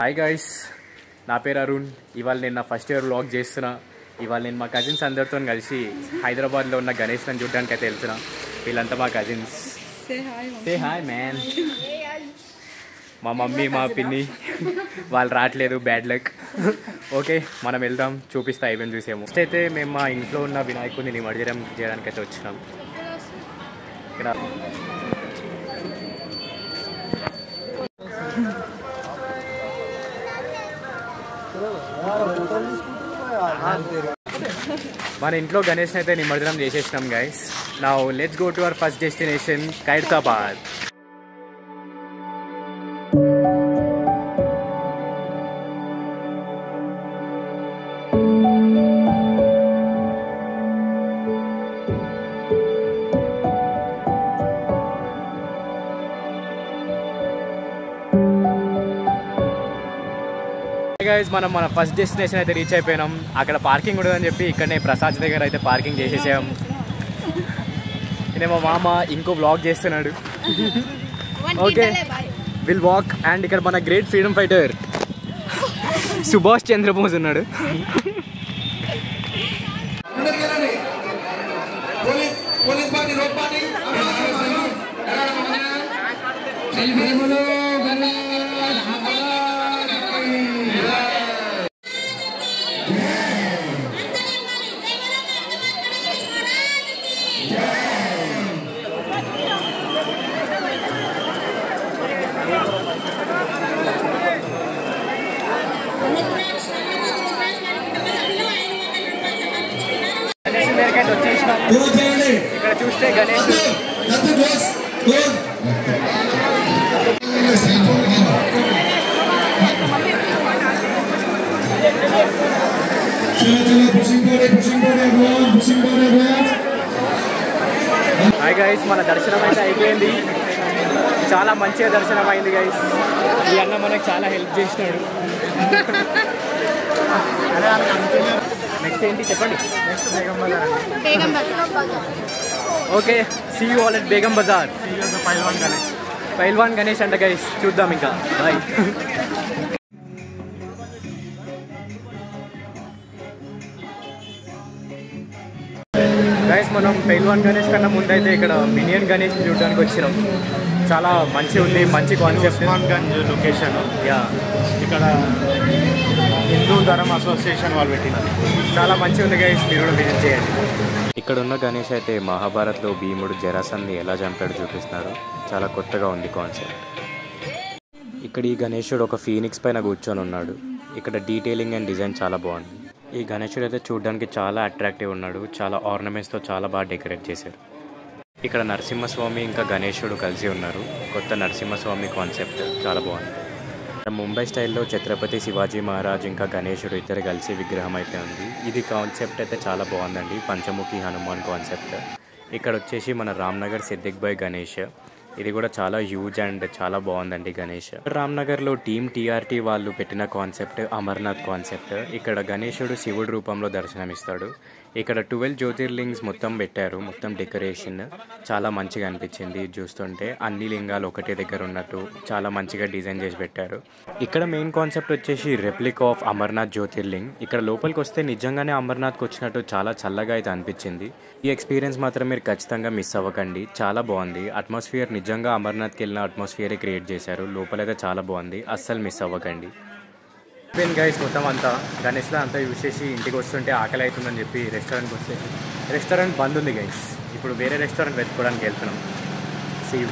Hi guys, నా పేరు అరుణ్. ఇవాళ నేను నా ఫస్ట్ ఇయర్ వ్లాగ్ చేస్తున్నా. ఇవాళ నేను మా కజిన్స్ అందరితో కలిసి హైదరాబాద్లో ఉన్న గణేష్ నన్ను చూడడానికి అయితే వెళ్తున్నా. వీళ్ళంతా మా కజిన్స్. Say hi man. మా మమ్మీ మా పిన్ని వాళ్ళు రావట్లేదు, బ్యాడ్ లక్. ఓకే, మనం వెళ్దాం, చూపిస్తా ఈవెంట్ చూసేమో. ఫస్ట్ అయితే మేము మా ఇంట్లో ఉన్న వినాయకుడిని నిమజ్జనం చేయడానికి అయితే వచ్చినాం. ఇక్కడ మన ఇంట్లో గణేష్ అయితే నిమజ్జనం చేసేసినాం guys. Now let's go to our first destination, Khairatabad. Guys, మనం మన ఫస్ట్ డెస్టినేషన్ అయితే రీచ్ అయిపోయినాం. అక్కడ పార్కింగ్ ఉండదని చెప్పి ఇక్కడనే ప్రసాద్ దగ్గర అయితే పార్కింగ్ చేసేసాం. ఇదే మా మామ ఇంకో వ్లాగ్ చేస్తున్నాడు. Okay, will walk. అండ్ ఇక్కడ మన great freedom fighter Subhash Chandra Bose ఉన్నాడు. ఇక్కడ చూస్తే గణేష్ హాయ్ గైస్, మన దర్శనం అయితే అయిపోయింది. చాలా మంచిగా దర్శనం అయింది గైస్. ఈ అన్న మనకు చాలా హెల్ప్ చేసినాడు. నెక్స్ట్ ఏంటి చెప్పండి? Next Begum Bazar. Okay, see you all at Begum Bazar. Pailwan Ganesh అంట గైస్, చూద్దాం ఇంకా. Bye guys. మనం పైల్వాన్ గణేష్ కన్నా ముందైతే ఇక్కడ మినియన్ గణేష్ చూడడానికి వచ్చినాం. చాలా మంచి ఉంది, మంచి కాన్సెప్ట్. హనుమాన్గంజ్ లొకేషన్. యా, ఇక్కడ హిందూ ధర్మ అసోసియేషన్ వాళ్ళు పెట్టినది. చాలా మంచిగా ఉంది గైస్, మీరు కూడా విజిట్ చేయండి. ఇక్కడ ఉన్న గణేష్ అయితే మహాభారత్లో భీముడు జరాసంధి ఎలా చంపాడు చూపిస్తున్నారు. చాలా కొత్తగా ఉంది కాన్సెప్ట్. ఇక్కడ ఈ గణేశుడు ఒక ఫీనిక్స్ పైన కూర్చొని ఉన్నాడు. ఇక్కడ డీటెయిలింగ్ అండ్ డిజైన్ చాలా బాగుంది. ఈ గణేశుడు అయితే చూడడానికి చాలా అట్రాక్టివ్ ఉన్నాడు. చాలా ఆర్నమెంట్స్తో చాలా బాగా డెకరేట్ చేశారు. ఇక్కడ నరసింహస్వామి ఇంకా గణేశుడు కలిసి ఉన్నారు. కొత్త నరసింహస్వామి కాన్సెప్ట్ చాలా బాగుంది. ముంబై స్టైల్లో ఛత్రపతి శివాజీ మహారాజ్ ఇంకా గణేశుడు ఇద్దరు కలిసి విగ్రహం అయితే ఉంది. ఇది కాన్సెప్ట్ అయితే చాలా బాగుందండి, పంచముఖి హనుమాన్ కాన్సెప్ట్. ఇక్కడ వచ్చేసి మన రామ్నగర్ సిద్దిక్ భాయ్ గణేష్. ఇది కూడా చాలా హ్యూజ్ అండ్ చాలా బాగుందండి గణేష్. రామ్నగర్లో టీమ్ టీఆర్టీ వాళ్ళు పెట్టిన కాన్సెప్ట్ అమర్నాథ్ కాన్సెప్ట్. ఇక్కడ గణేశుడు శివుడు రూపంలో దర్శనమిస్తాడు. ఇక్కడ 12 జ్యోతిర్లింగ్స్ మొత్తం పెట్టారు. మొత్తం డెకరేషన్ చాలా మంచిగా అనిపించింది చూస్తుంటే. అన్ని లింగాలు ఒకటే దగ్గర ఉన్నట్టు చాలా మంచిగా డిజైన్ చేసి పెట్టారు. ఇక్కడ మెయిన్ కాన్సెప్ట్ వచ్చేసి రెప్లికా ఆఫ్ అమర్నాథ్ జ్యోతిర్లింగ్. ఇక్కడ లోపలికి వస్తే నిజంగానే అమర్నాథ్కి వచ్చినట్టు చాలా చల్లగా అయితే అనిపించింది. ఈ ఎక్స్పీరియన్స్ మాత్రం మీరు ఖచ్చితంగా మిస్ అవ్వకండి. చాలా బాగుంది. అట్మాస్ఫియర్ నిజంగా అమర్నాథ్కి వెళ్ళిన అట్మాస్ఫియరే క్రియేట్ చేశారు. లోపలైతే చాలా బాగుంది, అస్సలు మిస్ అవ్వకండి. గైస్, మొత్తం అంతా గణేష్లో అంతా యూజ్ చేసి ఇంటికి వస్తుంటే ఆకలి అవుతుందని చెప్పి రెస్టారెంట్కి వస్తే రెస్టారెంట్ బంద్ ఉంది గైస్. ఇప్పుడు వేరే రెస్టారెంట్ వెతుక్కోవడానికి వెళ్తున్నాం. See you.